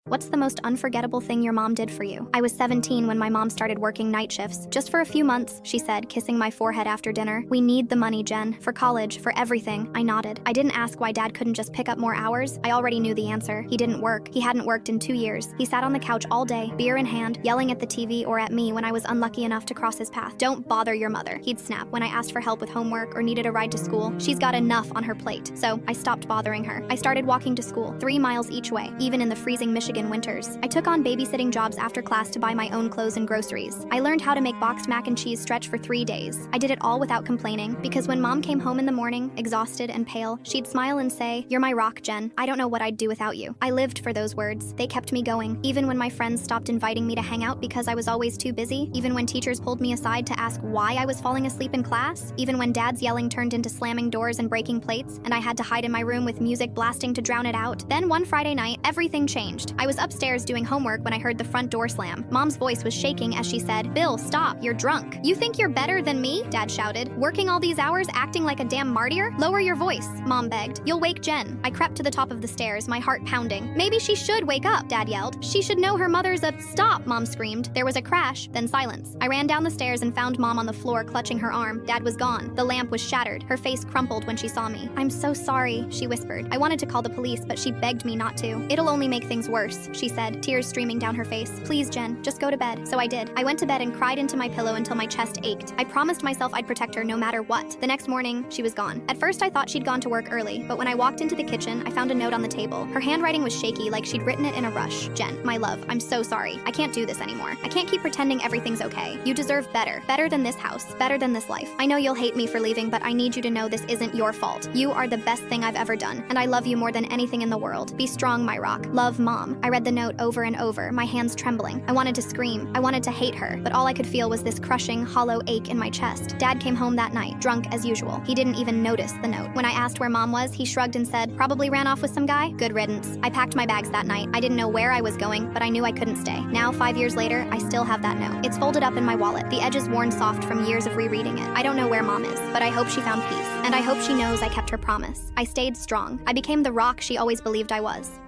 What's the most unforgettable thing your mom did for you? I was 17 when my mom started working night shifts. Just for a few months, she said, kissing my forehead after dinner. We need the money, Jen. For college, for everything. I nodded. I didn't ask why Dad couldn't just pick up more hours. I already knew the answer. He didn't work. He hadn't worked in 2 years. He sat on the couch all day, beer in hand, yelling at the TV or at me when I was unlucky enough to cross his path. Don't bother your mother, he'd snap when I asked for help with homework or needed a ride to school. She's got enough on her plate. So I stopped bothering her. I started walking to school, 3 miles each way, even in the freezing Michigan winters. I took on babysitting jobs after class to buy my own clothes and groceries. I learned how to make boxed mac and cheese stretch for 3 days. I did it all without complaining, because when Mom came home in the morning, exhausted and pale, she'd smile and say, "You're my rock, Jen. I don't know what I'd do without you." I lived for those words. They kept me going, even when my friends stopped inviting me to hang out because I was always too busy, even when teachers pulled me aside to ask why I was falling asleep in class, even when Dad's yelling turned into slamming doors and breaking plates, and I had to hide in my room with music blasting to drown it out. Then one Friday night, everything changed. I was upstairs doing homework when I heard the front door slam. Mom's voice was shaking as she said, "Bill, stop, you're drunk." "You think you're better than me?" Dad shouted. "Working all these hours, acting like a damn martyr? Lower your voice," Mom begged. "You'll wake Jen." I crept to the top of the stairs, my heart pounding. "Maybe she should wake up," Dad yelled. "She should know her mother's a—" "Stop," Mom screamed. There was a crash, then silence. I ran down the stairs and found Mom on the floor clutching her arm. Dad was gone. The lamp was shattered. Her face crumpled when she saw me. "I'm so sorry," she whispered. I wanted to call the police, but she begged me not to. "It'll only make things worse," she said, tears streaming down her face. "Please, Jen, just go to bed." So I did. I went to bed and cried into my pillow until my chest ached. I promised myself I'd protect her no matter what. The next morning, she was gone. At first, I thought she'd gone to work early, but when I walked into the kitchen, I found a note on the table. Her handwriting was shaky, like she'd written it in a rush. "Jen, my love, I'm so sorry. I can't do this anymore. I can't keep pretending everything's okay. You deserve better. Better than this house. Better than this life. I know you'll hate me for leaving, but I need you to know this isn't your fault. You are the best thing I've ever done, and I love you more than anything in the world. Be strong, my rock. Love, Mom." I read the note over and over, my hands trembling. I wanted to scream. I wanted to hate her, but all I could feel was this crushing, hollow ache in my chest. Dad came home that night, drunk as usual. He didn't even notice the note. When I asked where Mom was, he shrugged and said, "Probably ran off with some guy. Good riddance." I packed my bags that night. I didn't know where I was going, but I knew I couldn't stay. Now, 5 years later, I still have that note. It's folded up in my wallet, the edges worn soft from years of rereading it. I don't know where Mom is, but I hope she found peace. And I hope she knows I kept her promise. I stayed strong. I became the rock she always believed I was.